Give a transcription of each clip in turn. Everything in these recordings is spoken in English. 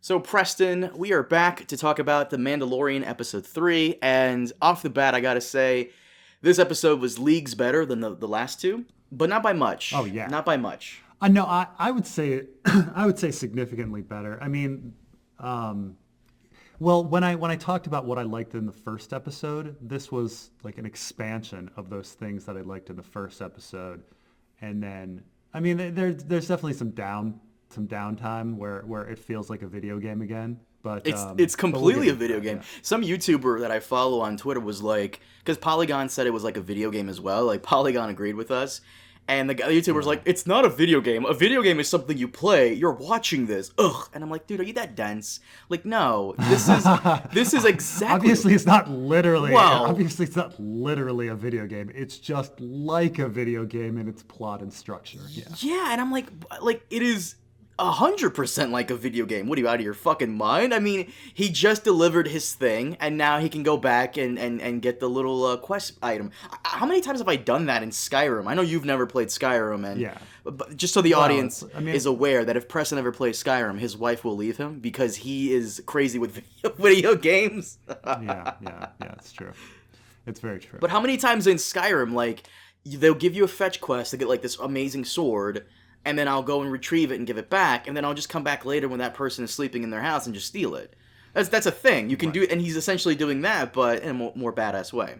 So, Preston, we are back to talk about The Mandalorian Episode 3, and off the bat, I gotta say, this episode was leagues better than the last two, but not by much. Oh, yeah. Not by much. No, I would say I would say significantly better. I mean, well, when I talked about what I liked in the first episode, this was like an expansion of those things that I liked in the first episode, and then I mean, there's definitely some downtime where it feels like a video game again. But It's completely we'll a video game. Yeah. Some YouTuber that I follow on Twitter was like, because Polygon said it was like a video game as well. Like Polygon agreed with us, and the YouTuber was like, "It's not a video game. A video game is something you play. You're watching this. Ugh." And I'm like, "Dude, are you that dense? Like, no. This is exactly. Obviously, it's not literally. Well, obviously, it's not literally a video game. It's just like a video game in its plot and structure. Yeah. Yeah, and I'm like it is 100% like a video game. What are you, out of your fucking mind? I mean, he just delivered his thing, and now he can go back and get the little quest item. How many times have I done that in Skyrim? I know you've never played Skyrim, and Yeah. but just so the audience I mean, is aware that if Preston ever plays Skyrim, his wife will leave him because he is crazy with video games. yeah, it's true. It's very true. But how many times in Skyrim, like, they'll give you a fetch quest to get, like, this amazing sword, and then I'll go and retrieve it and give it back, and then I'll just come back later when that person is sleeping in their house and just steal it. That's a thing. You can do it, and he's essentially doing that, but in a more badass way.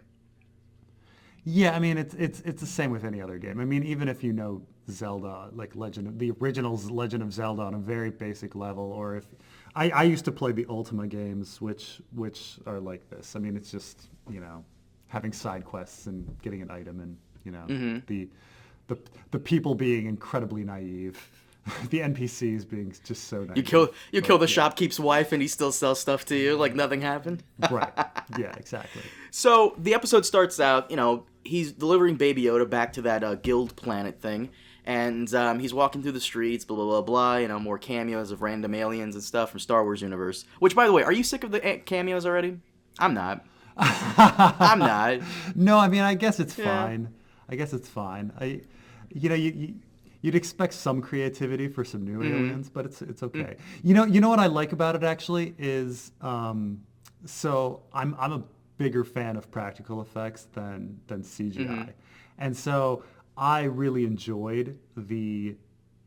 Yeah, I mean, it's the same with any other game. I mean, even if you know Zelda, like the original Legend of Zelda on a very basic level, or if I used to play the Ultima games, which are like this. I mean, it's just, having side quests and getting an item, and the people being incredibly naive, the NPCs being just so naive. You kill the shopkeep's wife, and he still sells stuff to you like nothing happened. Right. Yeah, exactly. So the episode starts out, he's delivering Baby Yoda back to that guild planet thing, and he's walking through the streets, blah, blah, blah, blah, more cameos of random aliens and stuff from Star Wars universe. Which, by the way, are you sick of the cameos already? I'm not. I'm not. No, I mean, I guess it's fine. I guess it's fine. You'd expect some creativity for some new aliens, but it's okay. You know what I like about it actually is, so I'm a bigger fan of practical effects than CGI, and so I really enjoyed the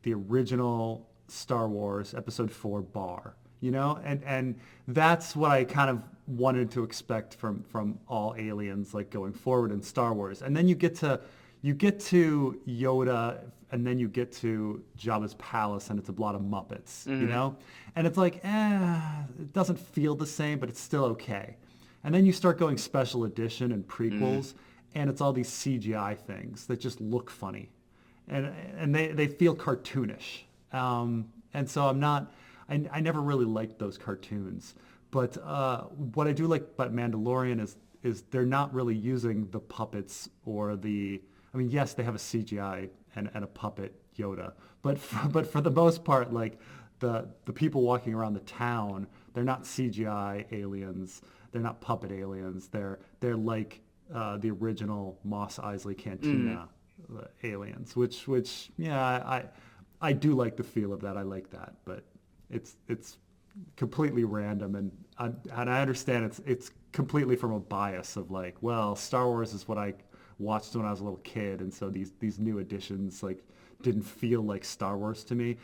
original Star Wars Episode 4 bar. And that's what I kind of wanted to expect from all aliens, like, going forward in Star Wars. And then you get to Yoda, and then you get to Jabba's palace, and it's a lot of Muppets, And it's like, it doesn't feel the same, but it's still okay. And then you start going special edition and prequels, and it's all these CGI things that just look funny, and they feel cartoonish. And so I never really liked those cartoons. But what I do like about Mandalorian is they're not really using the puppets or I mean, yes, they have a CGI and a puppet Yoda, but for the most part, like, the people walking around the town, they're not CGI aliens. They're not puppet aliens. They're like the original Mos Eisley Cantina aliens, which I do like the feel of that. I like that, but it's completely random, and I understand it's completely from a bias of, like, well, Star Wars is what I watched when I was a little kid, and so these new additions, like, didn't feel like Star Wars to me.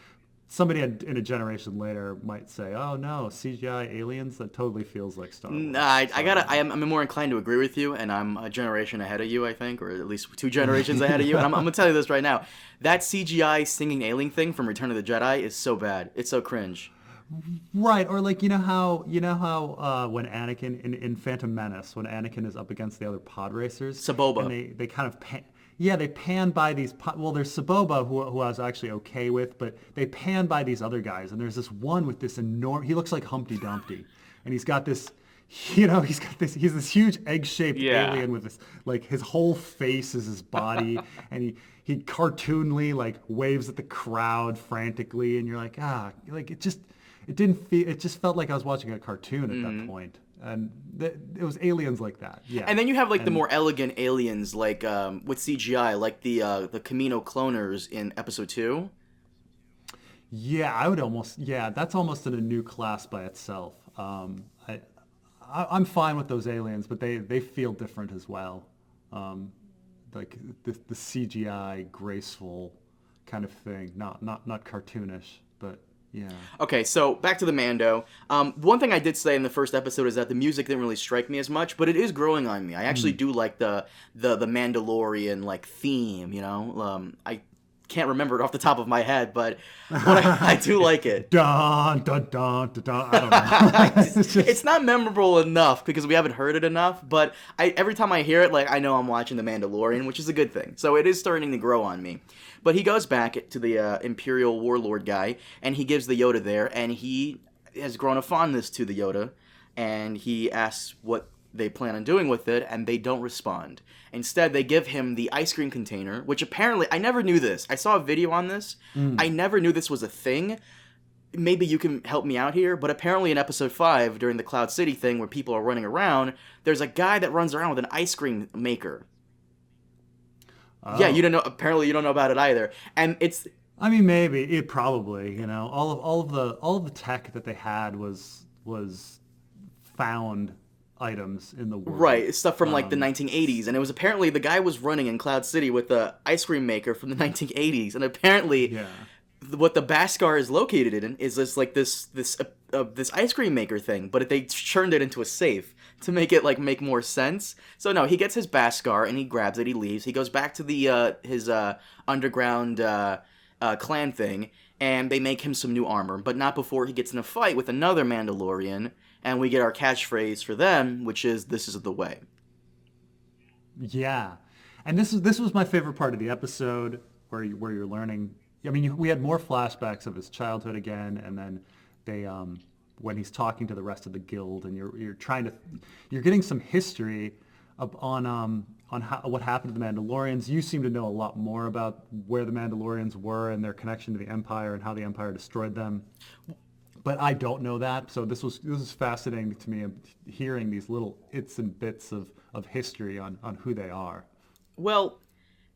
Somebody in a generation later might say, "Oh no, CGI aliens, that totally feels like Star Wars." Nah, I'm more inclined to agree with you, and I'm a generation ahead of you, I think, or at least 2 generations ahead of you. And I'm gonna tell you this right now: that CGI singing alien thing from Return of the Jedi is so bad, it's so cringe. Right, or like, you know how when Anakin in Phantom Menace, when Anakin is up against the other pod racers, Saboba, and they kind of they pan by these. Well, there's Saboba who I was actually okay with, but they pan by these other guys, and there's this one with this enormous. He looks like Humpty Dumpty, and he's got this. He's this huge egg-shaped alien with this, like, his whole face is his body, and he cartoonly, like, waves at the crowd frantically, and you're like, like, it just felt like I was watching a cartoon at that point. And it was aliens like that. Yeah. And then you have, like, the more elegant aliens, like, with CGI, like the Camino cloners in Episode 2. Yeah, that's almost in a new class by itself. I'm fine with those aliens, but they feel different as well. Like the CGI graceful kind of thing, not cartoonish, but yeah. Okay, so back to the Mando. One thing I did say in the first episode is that the music didn't really strike me as much, but it is growing on me. I actually do like the Mandalorian like theme. I can't remember it off the top of my head, but I do like it. Dun, dun, dun, dun, dun. I don't know. It's not memorable enough because we haven't heard it enough, but every time I hear it, like I know I'm watching The Mandalorian, which is a good thing. So it is starting to grow on me. But he goes back to the Imperial Warlord guy, and he gives the Yoda there, and he has grown a fondness to the Yoda, and he asks what they plan on doing with it, and they don't respond. Instead, they give him the ice cream container, which apparently, I never knew this. I saw a video on this. I never knew this was a thing. Maybe you can help me out here, but apparently in episode 5, during the Cloud City thing where people are running around, there's a guy that runs around with an ice cream maker. Oh. Yeah, you don't know. Apparently, you don't know about it either. And it's... I mean, maybe. It probably, all of the tech that they had was found items in the world. Right, stuff from like the 1980s, and it was apparently the guy was running in Cloud City with the ice cream maker from the 1980s, and apparently what the Beskar is located in is this ice cream maker thing, but they turned it into a safe to make it like make more sense. So no, he gets his Beskar and he grabs it, he leaves, he goes back to the his underground clan thing, and they make him some new armor, but not before he gets in a fight with another Mandalorian. And we get our catchphrase for them, which is "This is the way." Yeah, and this was my favorite part of the episode, where you're learning. I mean, we had more flashbacks of his childhood again, and then they when he's talking to the rest of the guild, and you're getting some history on what happened to the Mandalorians. You seem to know a lot more about where the Mandalorians were and their connection to the Empire and how the Empire destroyed them. But I don't know that, so this was fascinating to me, hearing these little its and bits of history on who they are. Well,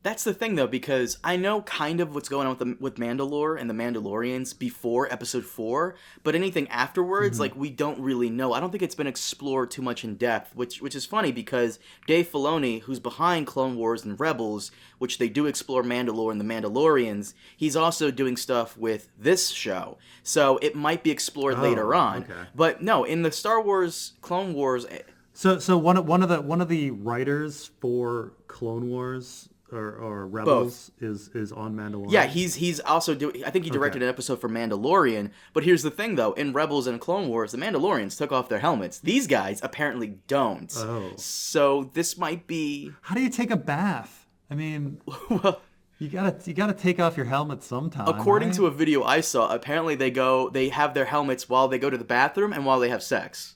that's the thing, though, because I know kind of what's going on with Mandalore and the Mandalorians before Episode 4, but anything afterwards, like, we don't really know. I don't think it's been explored too much in depth, which is funny, because Dave Filoni, who's behind Clone Wars and Rebels, which they do explore Mandalore and the Mandalorians, he's also doing stuff with this show. So it might be explored later on. Okay. But no, in the Star Wars, Clone Wars... So one of the writers for Clone Wars... Or Rebels is on Mandalorian. Yeah, he's also doing. I think he directed an episode for Mandalorian. But here's the thing, though: in Rebels and Clone Wars, the Mandalorians took off their helmets. These guys apparently don't. Oh. So this might be. How do you take a bath? I mean, well, you gotta take off your helmet sometime. According to a video I saw, apparently they have their helmets while they go to the bathroom and while they have sex.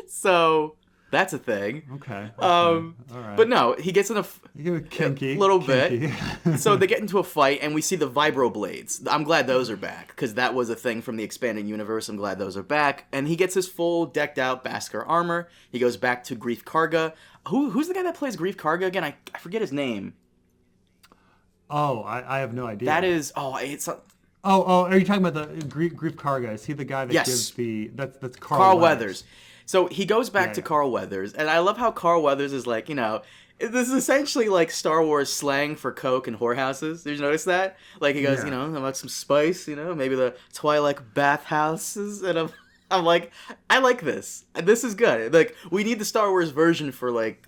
So. That's a thing. Okay. All right. But no, he gets in a little bit. So they get into a fight, and we see the vibroblades. I'm glad those are back, because that was a thing from the expanded universe. I'm glad those are back. And he gets his full decked out Beskar armor. He goes back to Greef Karga. Who's the guy that plays Greef Karga again? I forget his name. Oh, I have no idea. That is it's. Are you talking about the Greef Karga? Is he the guy that gives that's Carl Weathers. So he goes back to Carl Weathers, and I love how Carl Weathers is like, this is essentially like Star Wars slang for coke and whorehouses. Did you notice that? Like he goes, how about some spice, maybe the Twilight bathhouses, and I'm like, I like this. This is good. Like, we need the Star Wars version for like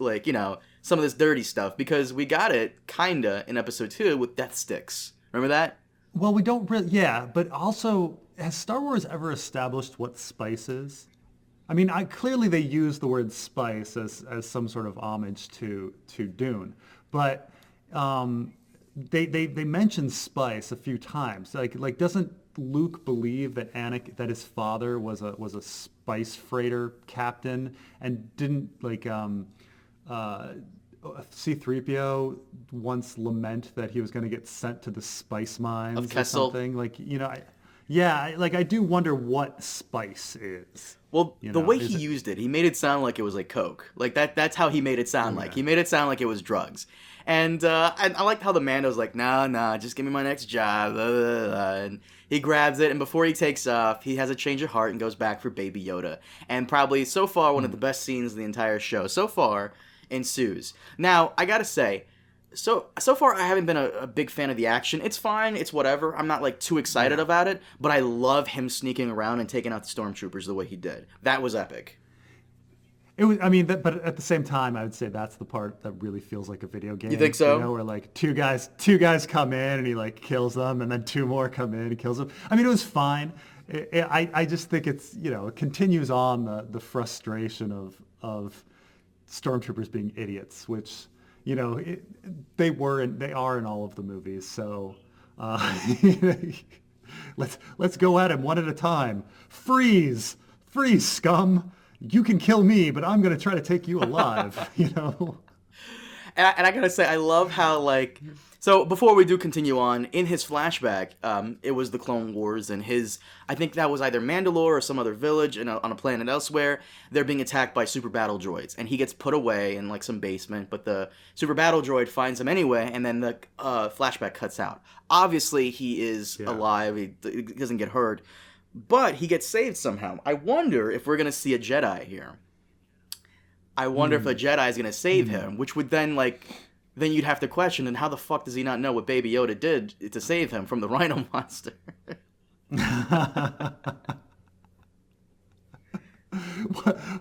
some of this dirty stuff, because we got it kinda in Episode 2 with Death Sticks. Remember that? Well, we don't really, but also, has Star Wars ever established what spice is? I mean, clearly they use the word spice as some sort of homage to Dune, but they mention spice a few times. Like doesn't Luke believe that that his father was a spice freighter captain, and didn't C-3PO once lament that he was going to get sent to the spice mines of Kessel. Or something? Yeah, like I do wonder what spice is. Well, You the know, way is he it? used it, he made it sound like it was like coke. Like that's how he made it sound like. Okay. He made it sound like it was drugs. And I liked how the Mando's like, nah, just give me my next job. Blah, blah, blah. And he grabs it, and before he takes off, he has a change of heart and goes back for Baby Yoda. And probably so far one of the best scenes in the entire show so far ensues. Now I gotta say, so far I haven't been a big fan of the action. It's fine, it's whatever. I'm not like too excited Yeah. about it, but I love him sneaking around and taking out the stormtroopers the way he did. That was epic. It was, I mean, but at the same time, I would say that's the part that really feels like a video game. You think so? You know, where like two guys come in and he like kills them, and then two more come in and kills them. I mean, it was fine. I just think it's, you know, it continues on the frustration of stormtroopers being idiots, which, you know, they are in all of the movies. So let's go at him one at a time. Freeze, scum. You can kill me, but I'm going to try to take you alive, you know? And I gotta say, I love how, like, so before we do continue on, in his flashback, it was the Clone Wars, and I think that was either Mandalore or some other village on a planet elsewhere. They're being attacked by super battle droids, and he gets put away in like some basement, but the super battle droid finds him anyway, and then the flashback cuts out. Obviously, he is alive; he doesn't get hurt, but he gets saved somehow. I wonder if we're gonna see a Jedi here. I wonder if a Jedi is going to save him, which would then, like, then you'd have to question, and how the fuck does he not know what Baby Yoda did to save him from the Rhino monster?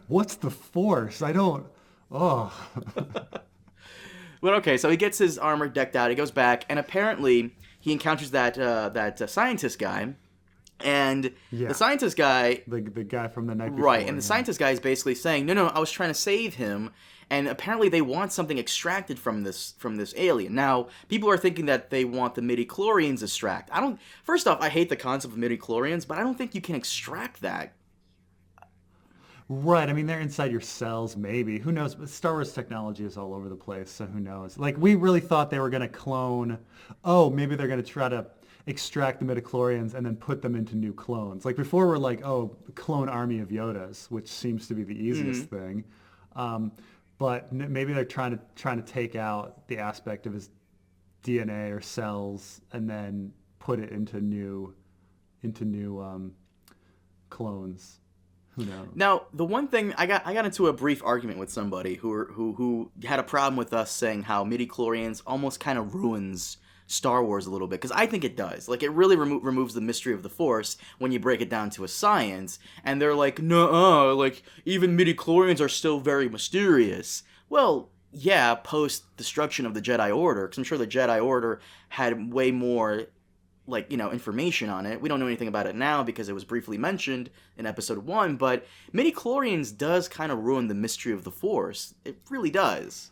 What's the Force? I don't... Oh. But okay, so he gets his armor decked out, he goes back, and apparently he encounters that scientist guy, and the scientist guy... The guy from the night before. Right, and the scientist guy is basically saying, no, I was trying to save him, and apparently they want something extracted from this alien. Now, people are thinking that they want the midi-chlorians extract. First off, I hate the concept of midi-chlorians, but I don't think you can extract that. Right, I mean, they're inside your cells, maybe. Who knows? But Star Wars technology is all over the place, so who knows? Like, we really thought they were going to clone... Oh, maybe they're going to try to extract the midichlorians and then put them into new clones. Like before we're like, oh, clone army of Yodas, which seems to be the easiest thing. But maybe they're trying to take out the aspect of his DNA or cells and then put it into new clones. Who knows? Now, the one thing I got into a brief argument with somebody who had a problem with us saying how midichlorians almost kind of ruins Star Wars a little bit, because I think it does. Like, it really removes the mystery of the Force when you break it down to a science, and they're like, nuh-uh, like, even midichlorians are still very mysterious. Well, yeah, post-destruction of the Jedi Order, because I'm sure the Jedi Order had way more, like, you know, information on it. We don't know anything about it now because it was briefly mentioned in Episode 1, but midichlorians does kind of ruin the mystery of the Force. It really does.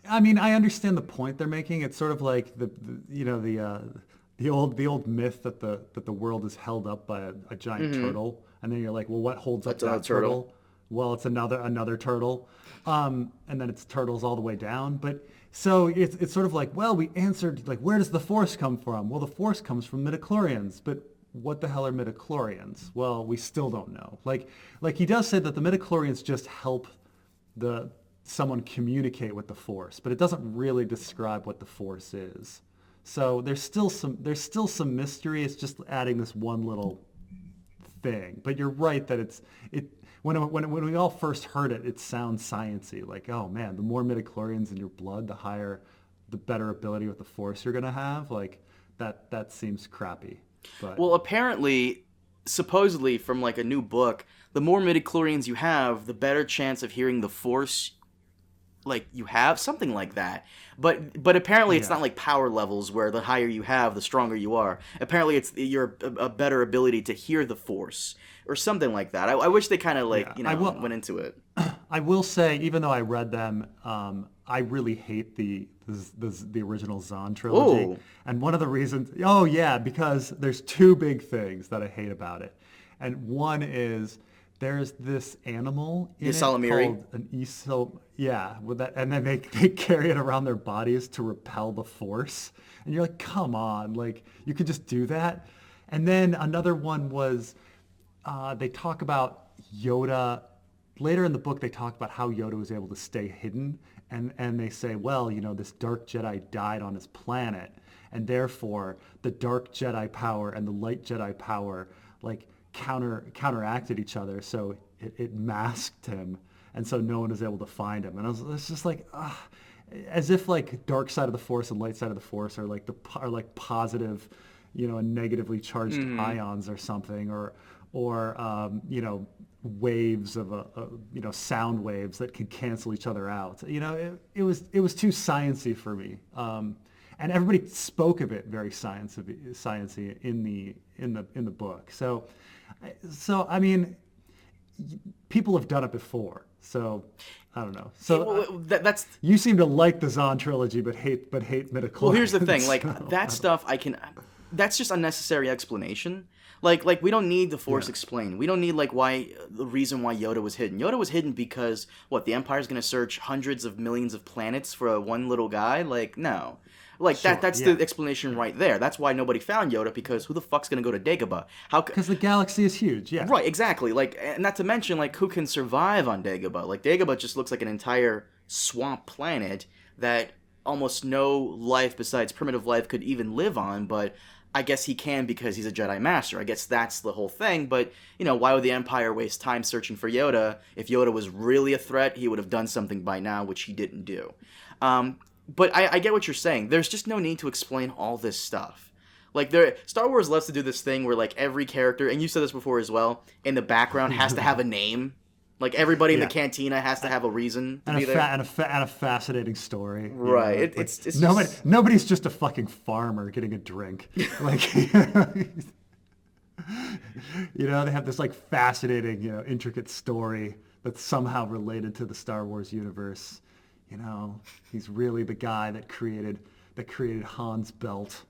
I mean, I understand the point they're making. It's sort of like the old myth that the world is held up by a giant turtle, and then you're like, well, what holds up that turtle? Well, it's another turtle, and then it's turtles all the way down. But so it's sort of like, well, we answered, like, where does the Force come from? Well, the Force comes from midichlorians, but what the hell are midichlorians? Well, we still don't know. Like he does say that the midichlorians just help someone communicate with the Force, but it doesn't really describe what the Force is. So there's still some mystery. It's just adding this one little thing. But you're right that when we all first heard it, it sounds sciencey. Like, oh man, the more midichlorians in your blood, the better ability with the Force you're gonna have. Like that seems crappy. But well, apparently, supposedly from like a new book, the more midichlorians you have, the better chance of hearing the Force. Like you have something like that, but apparently it's not like power levels where the higher you have, the stronger you are. Apparently it's a better ability to hear the Force or something like that. I wish they kind of went into it. I will say, even though I read them, I really hate the original Zahn trilogy. Ooh. And one of the reasons, because there's two big things that I hate about it, and one is there's this animal in it called an with that, and then they carry it around their bodies to repel the Force, and you're like, come on, like you could just do that. And then another one was they talk about Yoda. Later in the book, they talk about how Yoda was able to stay hidden. And they say, well, this dark Jedi died on his planet. And therefore, the dark Jedi power and the light Jedi power like counteracted each other. So it masked him. And so no one was able to find him. And it's just like, as if like dark side of the Force and light side of the Force are like positive, and negatively charged ions or something, or waves of sound waves that can cancel each other out. It was too sciencey for me. And everybody spoke of it very sciencey in the book. So I mean, people have done it before. So I don't know. So that's you seem to like the Zahn trilogy, but hate midichlorians. Well, here's the thing. Like that stuff, that's just unnecessary explanation. Like we don't need the Force explained. We don't need the reason why Yoda was hidden. Yoda was hidden because the Empire's gonna search hundreds of millions of planets for one little guy? Like, no. That's the explanation right there. That's why nobody found Yoda, because who the fuck's gonna go to Dagobah? Because the galaxy is huge, yeah. Right, exactly. And not to mention, who can survive on Dagobah? Dagobah just looks like an entire swamp planet that almost no life besides primitive life could even live on, but I guess he can because he's a Jedi Master. I guess that's the whole thing, but, why would the Empire waste time searching for Yoda? If Yoda was really a threat, he would have done something by now, which he didn't do. But I get what you're saying. There's just no need to explain all this stuff. Star Wars loves to do this thing where, every character, and you said this before as well, in the background has to have a name. Everybody in the cantina has to have a reason to be there. And a fascinating story. Right. It's nobody's just a fucking farmer getting a drink. They have this fascinating, intricate story that's somehow related to the Star Wars universe. He's really the guy that created Han's belt.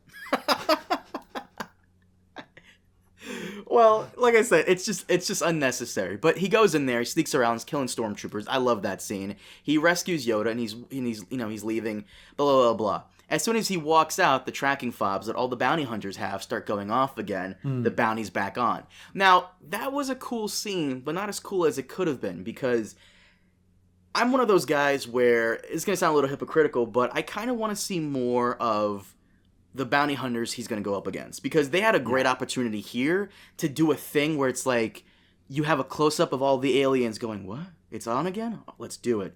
Well, like I said, it's just unnecessary. But he goes in there, he sneaks around, he's killing stormtroopers. I love that scene. He rescues Yoda, and he's leaving. Blah blah blah blah. As soon as he walks out, the tracking fobs that all the bounty hunters have start going off again. The bounty's back on. Now that was a cool scene, but not as cool as it could have been, because I'm one of those guys where it's gonna sound a little hypocritical, but I kind of want to see more of the bounty hunters he's going to go up against, because they had a great opportunity here to do a thing where it's you have a close-up of all the aliens going, what? It's on again? Oh, let's do it.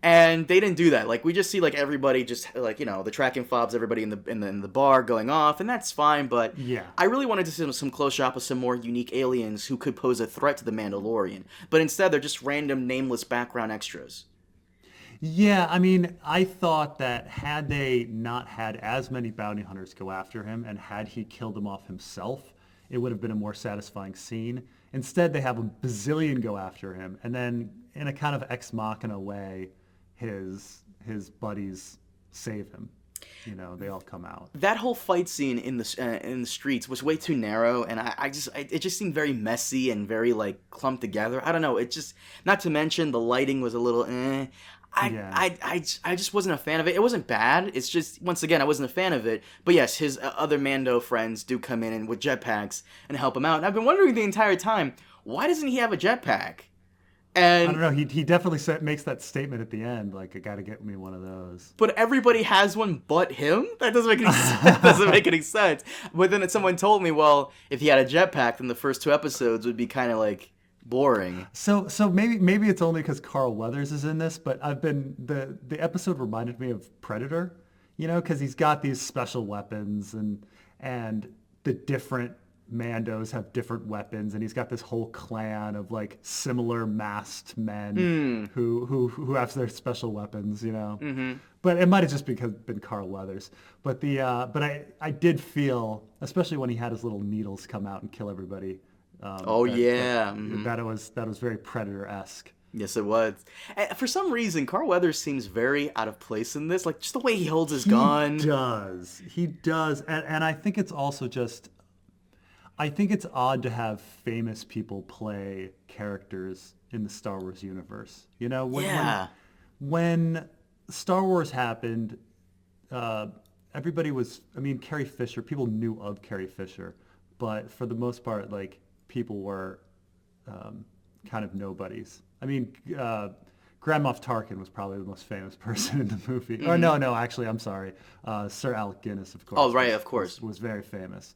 And they didn't do that. We just see everybody just the tracking fobs, everybody in the bar going off, and that's fine, but I really wanted to see some close up of some more unique aliens who could pose a threat to the Mandalorian. But instead they're just random nameless background extras. Yeah, I mean, I thought that had they not had as many bounty hunters go after him, and had he killed them off himself, it would have been a more satisfying scene. Instead, they have a bazillion go after him, and then in a kind of ex machina way, his buddies save him. They all come out. That whole fight scene in the streets was way too narrow, and it just seemed very messy and very clumped together. I don't know. It just, not to mention the lighting was a little I just wasn't a fan of it. It wasn't bad. It's just, once again, I wasn't a fan of it. But yes, his other Mando friends do come in with jetpacks and help him out. And I've been wondering the entire time, why doesn't he have a jetpack? And I don't know. He definitely makes that statement at the end, I got to get me one of those. But everybody has one but him? That doesn't make any sense. That doesn't make any sense. But then someone told me, well, if he had a jetpack, then the first 2 episodes would be kind of boring. So maybe it's only because Carl Weathers is in this, but the episode reminded me of Predator, because he's got these special weapons, and the different Mandos have different weapons, and he's got this whole clan of similar masked men who have their special weapons, Mm-hmm. But it might have just been Carl Weathers. But I did feel, especially when he had his little needles come out and kill everybody. That was very Predator-esque. Yes, it was. And for some reason, Carl Weathers seems very out of place in this. Just the way he holds his gun. He does. And I think it's also I think it's odd to have famous people play characters in the Star Wars universe. When Star Wars happened, everybody was, Carrie Fisher, people knew of Carrie Fisher, but for the most part, like, people were kind of nobodies. I mean, Grand Moff Tarkin was probably the most famous person in the movie. Or no, actually, I'm sorry. Sir Alec Guinness, of course. Oh, right, of course. Was very famous.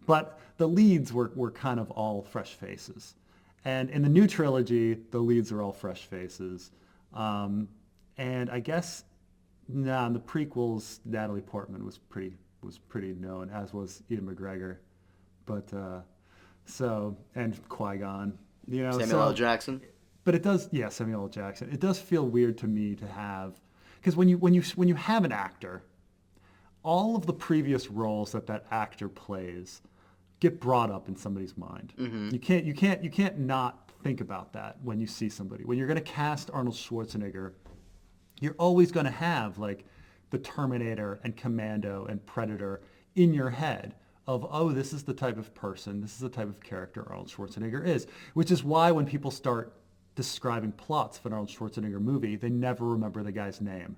But the leads were kind of all fresh faces. And in the new trilogy, the leads are all fresh faces. And I guess, in the prequels, Natalie Portman was pretty known, as was Ian McGregor. But, and Qui-Gon. Samuel L. Jackson. But it does, Samuel L. Jackson. It does feel weird to me to have, because when you have an actor, all of the previous roles that actor plays get brought up in somebody's mind. Mm-hmm. You can't not think about that when you see somebody. When you're going to cast Arnold Schwarzenegger, you're always going to have like the Terminator and Commando and Predator in your head of, oh, this is the type of person, this is the type of character Arnold Schwarzenegger is, which is why when people start describing plots of an Arnold Schwarzenegger movie, they never remember the guy's name.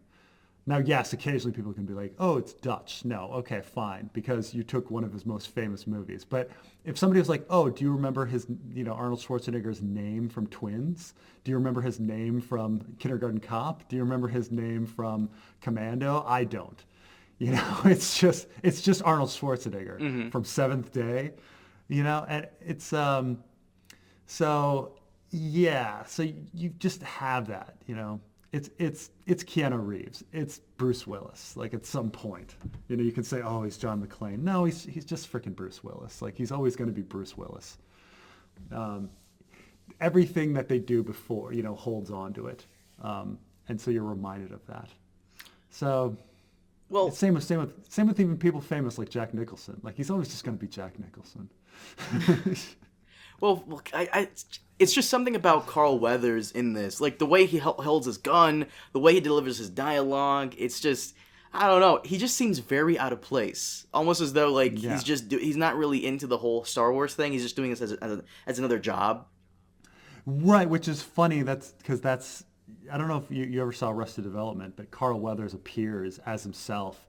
Now, yes, occasionally people can be like, oh, it's Dutch. No, okay, fine, because you took one of his most famous movies. But if somebody was like, oh, do you remember his, Arnold Schwarzenegger's name from Twins? Do you remember his name from Kindergarten Cop? Do you remember his name from Commando? I don't. It's just Arnold Schwarzenegger from Seventh Day, and it's, so you just have that, It's Keanu Reeves. It's Bruce Willis. Like, at some point, you can say, oh, he's John McClane. No, he's just freaking Bruce Willis. Like, he's always going to be Bruce Willis. Everything that they do before, holds on to it, and so you're reminded of that. So, well, same with even people famous like Jack Nicholson. Like, he's always just going to be Jack Nicholson. Well, it's just something about Carl Weathers in this. Like, the way he holds his gun, the way he delivers his dialogue, it's just, I don't know. He just seems very out of place. Almost as though, like, he's not really into the whole Star Wars thing. He's just doing this as another job. Right, which is funny. That's I don't know if you ever saw Arrested Development, but Carl Weathers appears as himself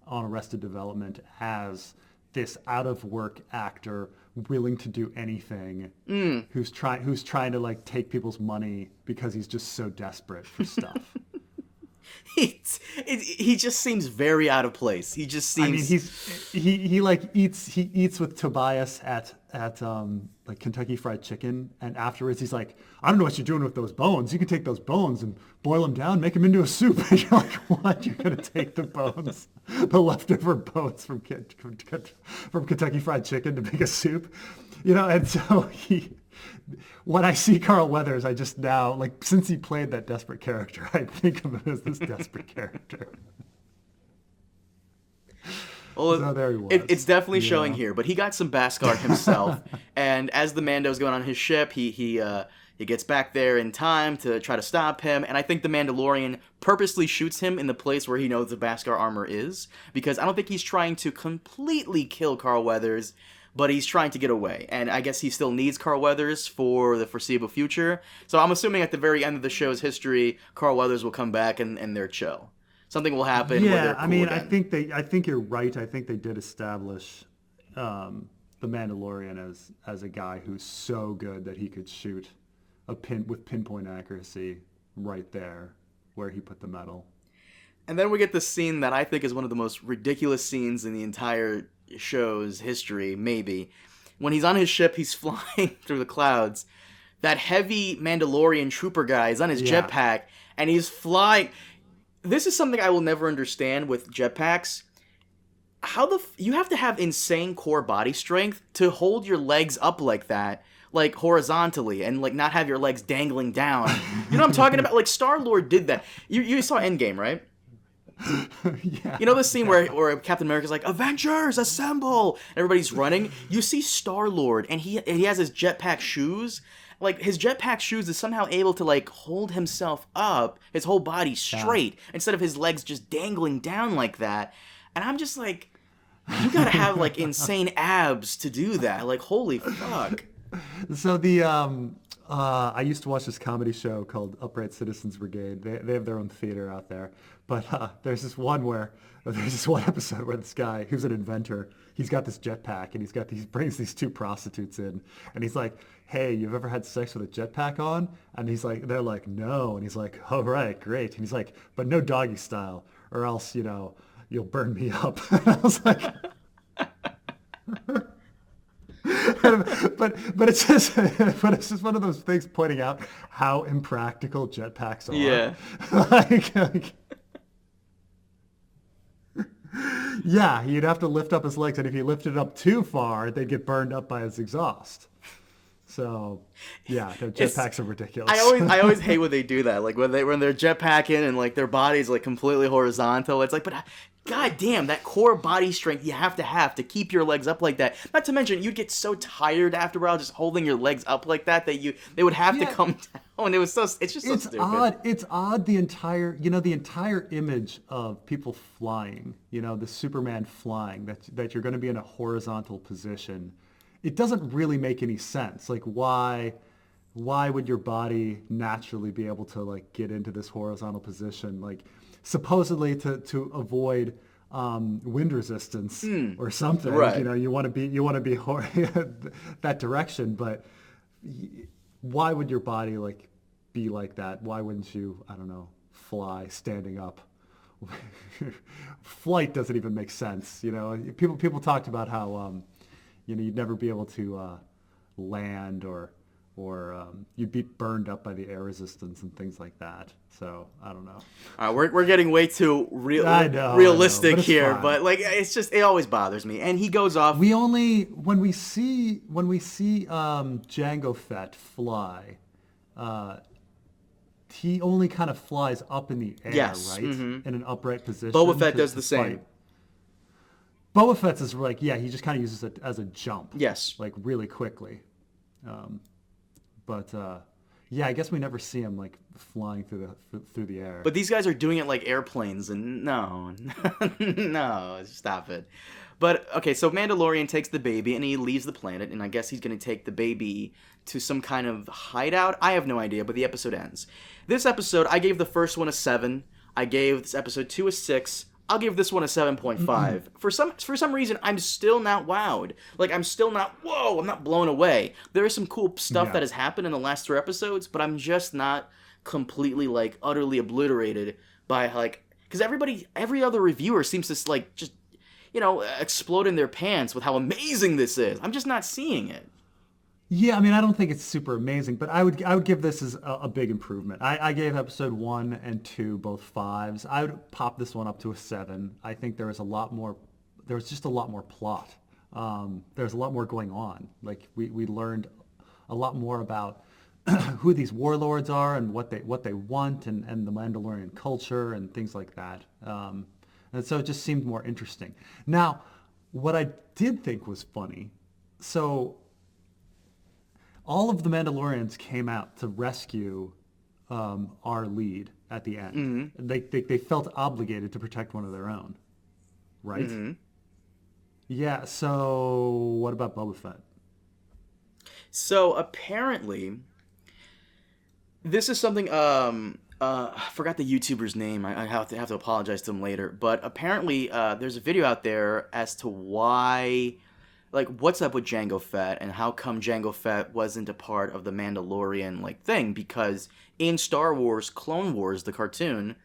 on Arrested Development as this out-of-work actor willing to do anything, who's trying to like take people's money because he's just so desperate for stuff. He just seems very out of place. He just seems. I mean, he eats with Tobias at like Kentucky Fried Chicken, and afterwards he's like, I don't know what you're doing with those bones. You can take those bones and boil them down, make them into a soup. And you're like, what? You're gonna take the bones, the leftover bones from Kentucky Fried Chicken to make a soup, And so when I see Carl Weathers, I just now, like, since he played that desperate character, I think of him as this desperate character. Well, so there he was. It's definitely showing here, but he got some Beskar himself, and as the Mando's going on his ship, he gets back there in time to try to stop him, and I think the Mandalorian purposely shoots him in the place where he knows the Beskar armor is, because I don't think he's trying to completely kill Carl Weathers, but he's trying to get away, and I guess he still needs Carl Weathers for the foreseeable future. So I'm assuming at the very end of the show's history, Carl Weathers will come back and they're chill. Something will happen. Yeah, where they're cool I mean, again. I think you're right. I think they did establish the Mandalorian as a guy who's so good that he could shoot with pinpoint accuracy right there where he put the metal. And then we get the scene that I think is one of the most ridiculous scenes in the entire show's history, maybe. When he's on his ship, he's flying through the clouds. That heavy Mandalorian trooper guy is on his jetpack, and he's flying. This is something I will never understand with jetpacks. How you have to have insane core body strength to hold your legs up like that, like horizontally, and like not have your legs dangling down. You know what I'm talking about? Like, Star-Lord did that. You saw Endgame, right? Yeah. You know the scene where Captain America's like, Avengers, assemble! And everybody's running? You see Star-Lord, and he has his jetpack shoes. Like, his jetpack shoes is somehow able to, like, hold himself up, his whole body straight, instead of his legs just dangling down like that. And I'm just like, you gotta have, like, insane abs to do that. Like, holy fuck. So the I used to watch this comedy show called Upright Citizens Brigade. They have their own theater out there. But there's this one episode where this guy, who's an inventor, he's got this jetpack and he brings these two prostitutes in, and he's like, "Hey, you've ever had sex with a jetpack on?" And they're like, "No." And he's like, "Oh, right, great." And he's like, "But no doggy style, or else, you'll burn me up." And I was like, but it's just one of those things pointing out how impractical jetpacks are. Yeah. like, yeah, you'd have to lift up his legs, and if you lifted it up too far, they'd get burned up by his exhaust. So, yeah, the jetpacks are ridiculous. I always hate when they do that. Like when they're jetpacking and like their body's like completely horizontal. It's like, but god damn, that core body strength you have to keep your legs up like that. Not to mention, you'd get so tired after a while just holding your legs up like that they would have to come down. It's just so stupid. Odd. It's odd. The entire image of people flying, the Superman flying, that you're going to be in a horizontal position. It doesn't really make any sense. Like, why would your body naturally be able to like get into this horizontal position? Like, supposedly to avoid wind resistance or something. Right. You want to be that direction. But why would your body like be like that? Why wouldn't you, I don't know, fly standing up? Flight doesn't even make sense. People talked about how you'd never be able to land or you'd be burned up by the air resistance and things like that. So I don't know. All right, we're getting way too realistic but here, fine. but like it always bothers me. And he goes off. When we see Jango Fett fly, he only kind of flies up in the air, yes, right, in an upright position. Boba Fett does the same. Fight. Boba Fett's is like, yeah, he just kind of uses it as a jump. Yes. Like really quickly. Yeah, I guess we never see him like flying through the air. But these guys are doing it like airplanes, and no, no, stop it. But okay, so Mandalorian takes the baby and he leaves the planet, and I guess he's going to take the baby to some kind of hideout. I have no idea, but the episode ends. This episode, I gave the first one a 7. I gave this episode 2 a 6. I'll give this one a 7.5. Mm-hmm. For some reason, I'm still not wowed. Like, I'm still not, whoa, I'm not blown away. There is some cool stuff that has happened in the last 3 episodes, but I'm just not completely, like, utterly obliterated by, like, because every other reviewer seems to, like, just, explode in their pants with how amazing this is. I'm just not seeing it. Yeah, I mean, I don't think it's super amazing, but I would give this as a big improvement. I gave episode 1 and 2 both 5s. I would pop this one up to a 7. I think there was just a lot more plot. There's a lot more going on. Like we learned a lot more about who these warlords are and what they want and the Mandalorian culture and things like that. And so it just seemed more interesting. Now, what I did think was funny, so all of the Mandalorians came out to rescue our lead at the end. Mm-hmm. They felt obligated to protect one of their own, right? Mm-hmm. Yeah, so what about Boba Fett? So apparently, this is something, I forgot the YouTuber's name. I have to apologize to him later. But apparently, there's a video out there as to why, like, what's up with Jango Fett and how come Jango Fett wasn't a part of the Mandalorian, like, thing. Because in Star Wars Clone Wars, the cartoon,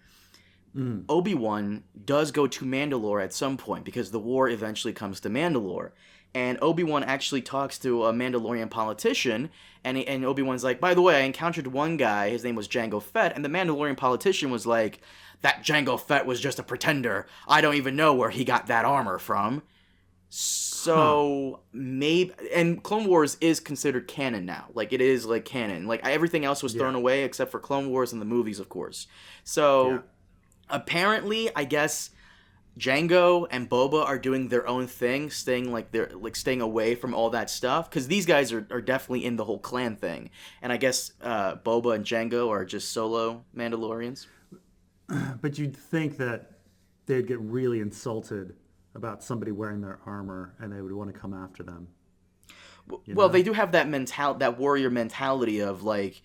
Obi-Wan does go to Mandalore at some point because the war eventually comes to Mandalore. And Obi-Wan actually talks to a Mandalorian politician, and Obi-Wan's like, by the way, I encountered one guy, his name was Jango Fett, and the Mandalorian politician was like, that Jango Fett was just a pretender. I don't even know where he got that armor from. So, maybe... And Clone Wars is considered canon now. Like, it is, like, canon. Like, everything else was thrown away except for Clone Wars and the movies, of course. So, apparently, I guess Jango and Boba are doing their own thing, staying away from all that stuff, because these guys are definitely in the whole clan thing. And I guess Boba and Jango are just solo Mandalorians. But you'd think that they'd get really insulted about somebody wearing their armor and they would want to come after them. Well, they do have that warrior mentality of like,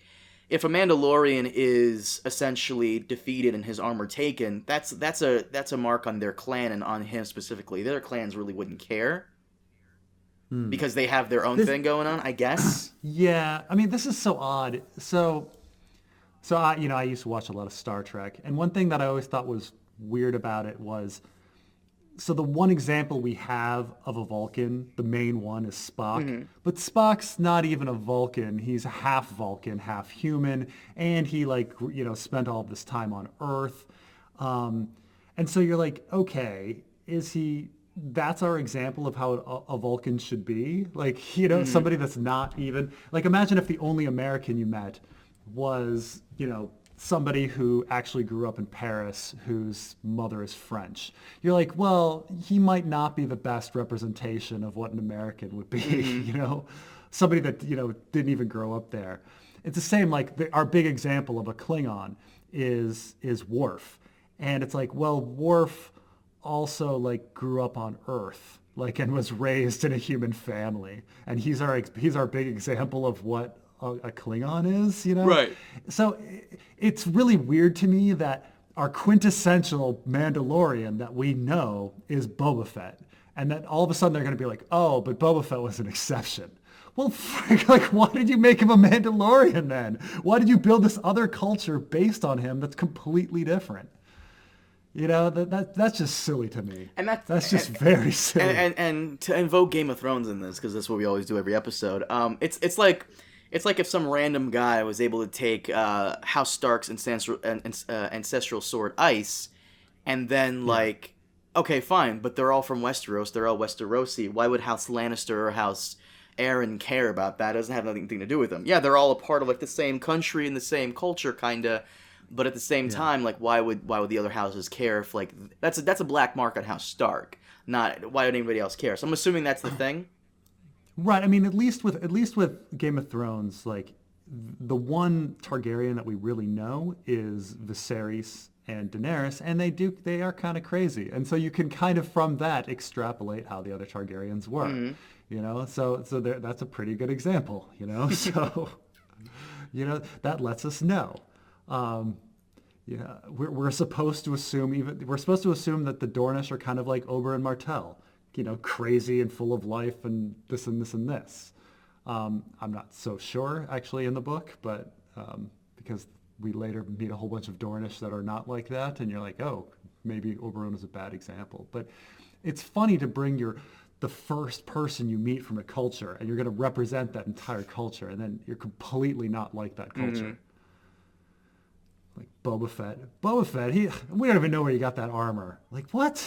if a Mandalorian is essentially defeated and his armor taken, that's a mark on their clan and on him specifically. Their clans really wouldn't care because they have their own thing going on, I guess. Yeah, I mean, this is so odd. So I used to watch a lot of Star Trek, and one thing that I always thought was weird about it was, so the one example we have of a Vulcan, the main one, is Spock. But Spock's not even a Vulcan. He's half Vulcan, half human, and he spent all of this time on Earth. And so you're like, okay, that's our example of how a Vulcan should be? Like, somebody that's not even, like, imagine if the only American you met was, somebody who actually grew up in Paris whose mother is French. You're like, well, he might not be the best representation of what an American would be, somebody that, didn't even grow up there. It's the same, like our big example of a Klingon is Worf. And it's like, well, Worf also like grew up on Earth, like, and was raised in a human family. And he's our big example of what a Klingon is, Right. So it's really weird to me that our quintessential Mandalorian that we know is Boba Fett. And then all of a sudden they're going to be like, oh, but Boba Fett was an exception. Well, like, why did you make him a Mandalorian then? Why did you build this other culture based on him that's completely different? That's just silly to me. And that's just very silly. And to invoke Game of Thrones in this, because that's what we always do every episode. It's like if some random guy was able to take House Stark's ancestral sword Ice, and then like, okay, fine, but they're all from Westeros. They're all Westerosi. Why would House Lannister or House Aaron care about that? It doesn't have anything to do with them. Yeah, they're all a part of like the same country and the same culture, kinda. But at the same time, like, why would the other houses care if like that's a black mark on House Stark? Not why would anybody else care? So I'm assuming that's the thing. Right. I mean, at least with Game of Thrones, like the one Targaryen that we really know is Viserys and Daenerys, and they are kind of crazy, and so you can kind of from that extrapolate how the other Targaryens were. So that's a pretty good example. So that lets us know. We're supposed to assume that the Dornish are kind of like Oberyn and Martell, crazy and full of life and this and this and this. I'm not so sure actually in the book, but because we later meet a whole bunch of Dornish that are not like that, and you're like, oh, maybe Oberyn is a bad example. But it's funny to bring the first person you meet from a culture, and you're going to represent that entire culture, and then you're completely not like that culture. Like Boba Fett, we don't even know where he got that armor. Like, what?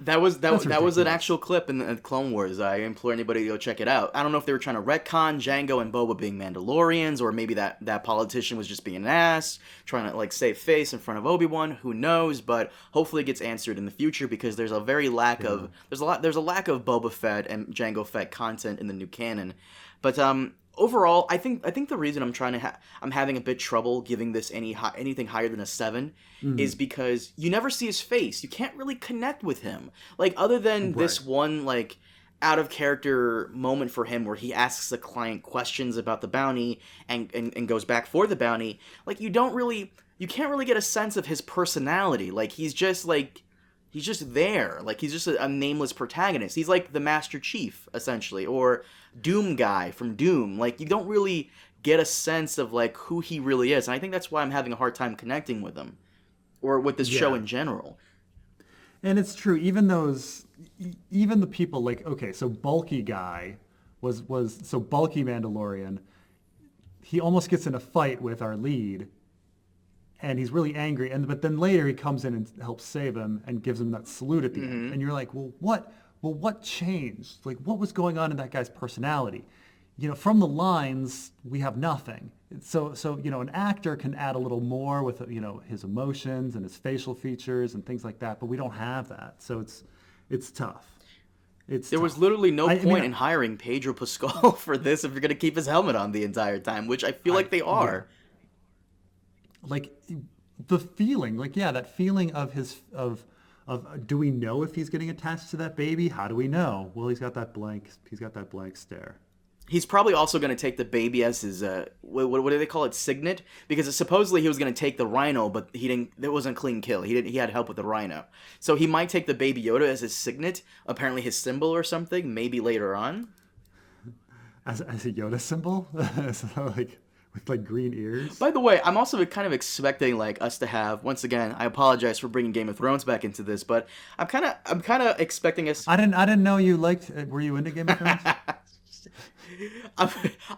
That was an actual clip in the Clone Wars. I implore anybody to go check it out. I don't know if they were trying to retcon Jango and Boba being Mandalorians, or maybe that politician was just being an ass, trying to like save face in front of Obi-Wan. Who knows? But hopefully it gets answered in the future, because there's a lack of Boba Fett and Jango Fett content in the new canon. But overall, I think the reason I'm having a bit trouble giving this anything higher than a 7 is because you never see his face. You can't really connect with him. Like, other than this one like out of character moment for him where he asks the client questions about the bounty and goes back for the bounty, like you can't really get a sense of his personality. Like he's just there. Like he's just a nameless protagonist. He's like the Master Chief essentially, or Doom guy from Doom. Like you don't really get a sense of like who he really is. And I think that's why I'm having a hard time connecting with him, or with this show in general. And it's true. Even the people like, okay, so bulky guy was bulky Mandalorian. He almost gets in a fight with our lead, and he's really angry. But then later he comes in and helps save him and gives him that salute at the end. And you're like, well, what changed? Like, what was going on in that guy's personality? From the lines, we have nothing. So an actor can add a little more with, his emotions and his facial features and things like that, but we don't have that. So it's tough. There was literally no point in hiring Pedro Pascal for this if you're going to keep his helmet on the entire time, which I feel like they are. Yeah. Like the feeling, that feeling of do we know if he's getting attached to that baby? How do we know? Well, he's got that blank stare. He's probably also going to take the baby as his what do they call it, signet, because supposedly he was going to take the rhino, but he didn't. It wasn't a clean kill. He had help with the rhino, so he might take the baby Yoda as his signet, apparently his symbol or something, maybe later on. As a Yoda symbol, so like with like green ears. By the way, I'm also kind of expecting like us to have, once again, I apologize for bringing Game of Thrones back into this, but I'm kind of expecting us. I didn't know you liked. Were you into Game of Thrones?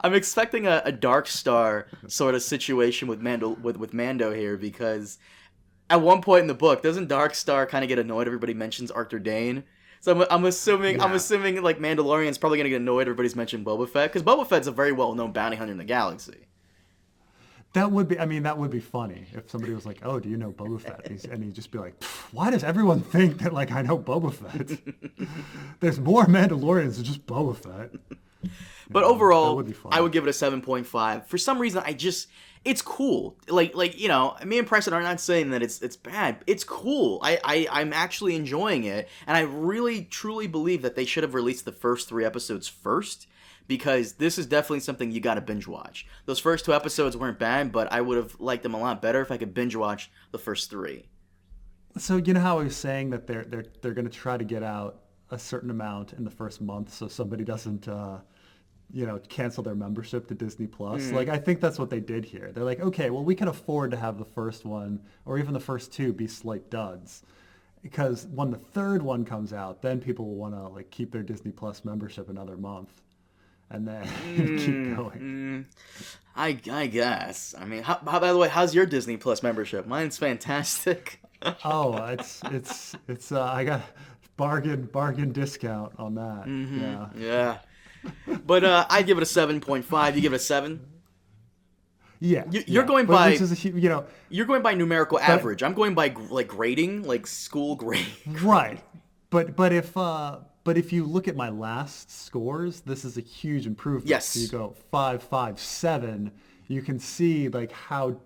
I'm expecting a Dark Star sort of situation with Mando here, because at one point in the book, doesn't Dark Star kind of get annoyed everybody mentions Arthur Dane? So I'm assuming like Mandalorian's probably gonna get annoyed everybody's mentioned Boba Fett, because Boba Fett's a very well known bounty hunter in the galaxy. That would be funny if somebody was like, "Oh, do you know Boba Fett?" And he'd just be like, "Why does everyone think that like I know Boba Fett? There's more Mandalorians than just Boba Fett." But overall, I would give it a 7.5. For some reason, it's cool. Like me and Preston are not saying that it's bad. It's cool. I'm actually enjoying it, and I really truly believe that they should have released the first 3 episodes first, because this is definitely something you got to binge watch. Those first 2 episodes weren't bad, but I would have liked them a lot better if I could binge watch the first 3. So you know how I was saying that they're going to try to get out a certain amount in the first month, so somebody doesn't cancel their membership to Disney Plus. Like, I think that's what they did here. They're like, okay, well, we can afford to have the first one or even the first 2 be slight duds, because when the third one comes out, then people will want to like keep their Disney Plus membership another month and then keep going. I guess. I mean, how, by the way, how's your Disney Plus membership? Mine's fantastic. Oh, it's I got bargain discount on that. Mm-hmm. Yeah. But I'd give it a 7.5. You give it a 7? Yeah. You're going by, which is you're going by numerical average. I'm going by like grading, like school grade. Right. But if you look at my last scores, this is a huge improvement. Yes. So you go 5, 5, 7. You can see like how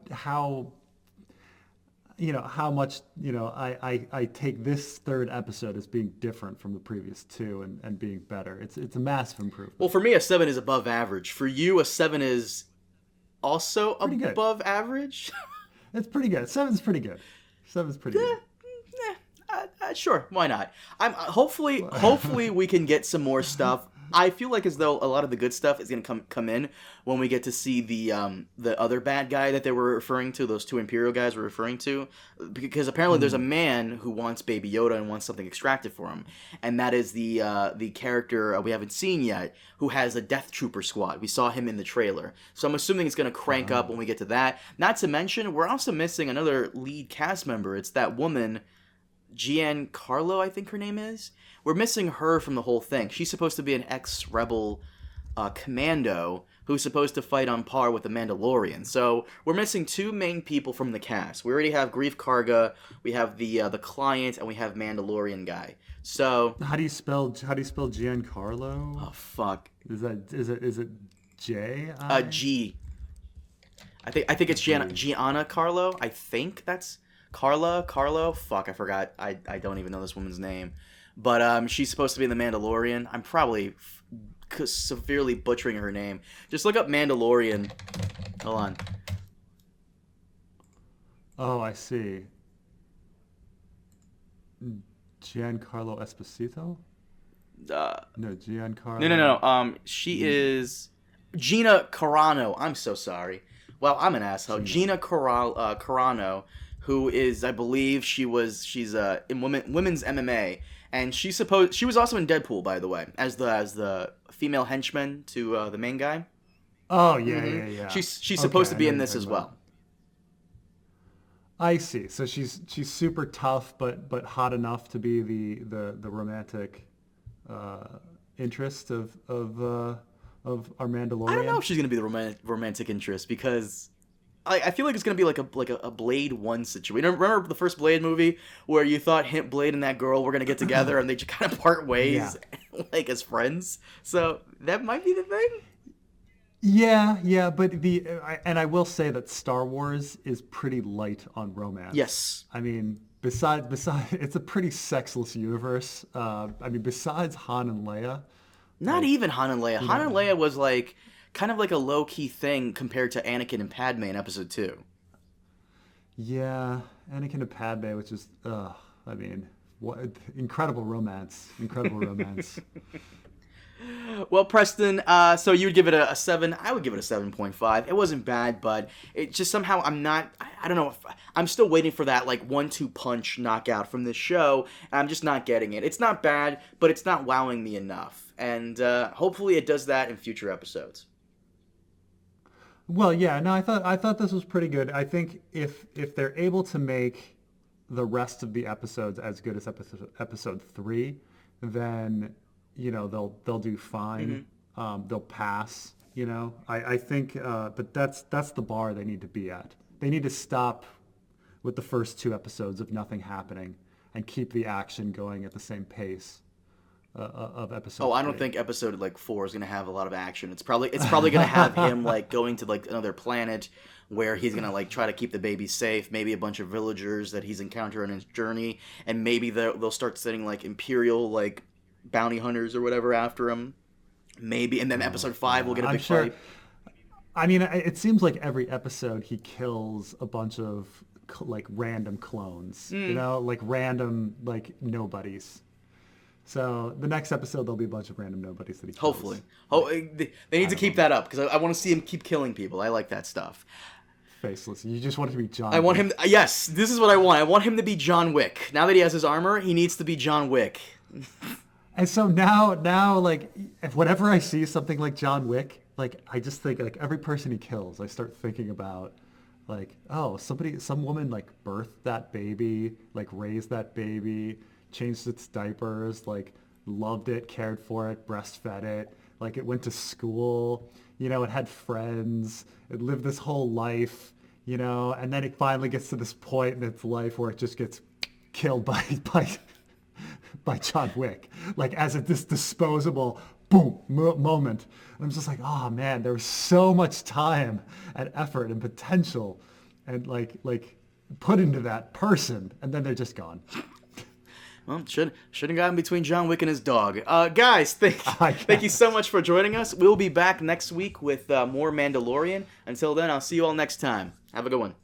much I take this third episode as being different from the previous 2 and being better. It's a massive improvement. Well, for me, a 7 is above average. For you, a 7 is also above average? It's pretty good. 7's pretty good. 7's pretty good. Sure, why not? Hopefully we can get some more stuff. I feel like as though a lot of the good stuff is going to come in when we get to see the other bad guy that they were referring to, those 2 Imperial guys were referring to, because apparently there's a man who wants Baby Yoda and wants something extracted for him, and that is the character we haven't seen yet, who has a Death Trooper squad. We saw him in the trailer, so I'm assuming it's going to crank up when we get to that. Not to mention, we're also missing another lead cast member. It's that woman, Giancarlo, I think her name is. We're missing her from the whole thing. She's supposed to be an ex-rebel commando who's supposed to fight on par with the Mandalorian. So we're missing 2 main people from the cast. We already have Grief Karga, we have the client, and we have Mandalorian guy. So how do you spell Giancarlo? Oh fuck. Is it J? G. I think it's Gianna Carlo. I think that's Carlo. Fuck, I forgot. I don't even know this woman's name. But she's supposed to be in The Mandalorian. I'm probably severely butchering her name. Just look up Mandalorian. Hold on. Oh, I see. Giancarlo Esposito? No, Giancarlo. No. She is Gina Carano. I'm so sorry. Well, I'm an asshole. Gina Carano, who is, I believe, she's in women's MMA. And she was also in Deadpool, by the way, as the female henchman to the main guy. Oh yeah. She's supposed to be in this as well. I see. So she's super tough, but hot enough to be the romantic interest of our Mandalorian. I don't know if she's gonna be the romantic interest, because I feel like it's gonna be like a Blade 1 situation. Remember the first Blade movie where you thought Blade and that girl were gonna get together and they just kind of part ways, like as friends. So that might be the thing. Yeah, but I will say that Star Wars is pretty light on romance. Yes. I mean, besides, it's a pretty sexless universe. Besides Han and Leia. Not even Han and Leia. Han and Leia was like kind of like a low-key thing compared to Anakin and Padme in Episode 2. Yeah, Anakin and Padme, which is, what incredible romance. Incredible romance. Well, Preston, so you would give it a 7. I would give it a 7.5. It wasn't bad, but it just somehow I don't know. I'm still waiting for that, like, 1-2 punch knockout from this show, and I'm just not getting it. It's not bad, but it's not wowing me enough. And hopefully it does that in future episodes. Well, yeah, no, I thought this was pretty good. I think if they're able to make the rest of the episodes as good as episode 3, then they'll do fine. Mm-hmm. They'll pass. I think, but that's the bar they need to be at. They need to stop with the first 2 episodes of nothing happening and keep the action going at the same pace of episode. I don't think episode 4 is gonna have a lot of action. It's probably gonna have him going to another planet where he's gonna try to keep the baby safe. Maybe a bunch of villagers that he's encountered on his journey, and maybe they'll start sending Imperial bounty hunters or whatever after him. Maybe, and then episode 5 will get a big fight. It seems like every episode he kills a bunch of random clones. Random nobodies. So the next episode there'll be a bunch of random nobodies that he kills. Hopefully. They need to keep that up because I want to see him keep killing people. I like that stuff. Faceless. You just want it to be John. I want him. Yes, this is what I want. I want him to be John Wick. Now that he has his armor, he needs to be John Wick. And so now, if whenever I see something like John Wick, I just think every person he kills, I start thinking about, some woman birthed that baby, raised that baby, changed its diapers, loved it, cared for it, breastfed it, it went to school, it had friends, it lived this whole life, and then it finally gets to this point in its life where it just gets killed by John Wick, as this disposable boom moment. And I'm just oh man, there was so much time and effort and potential and put into that person, and then they're just gone. Well, shouldn't have gotten between John Wick and his dog. Guys, thank you so much for joining us. We'll be back next week with more Mandalorian. Until then, I'll see you all next time. Have a good one.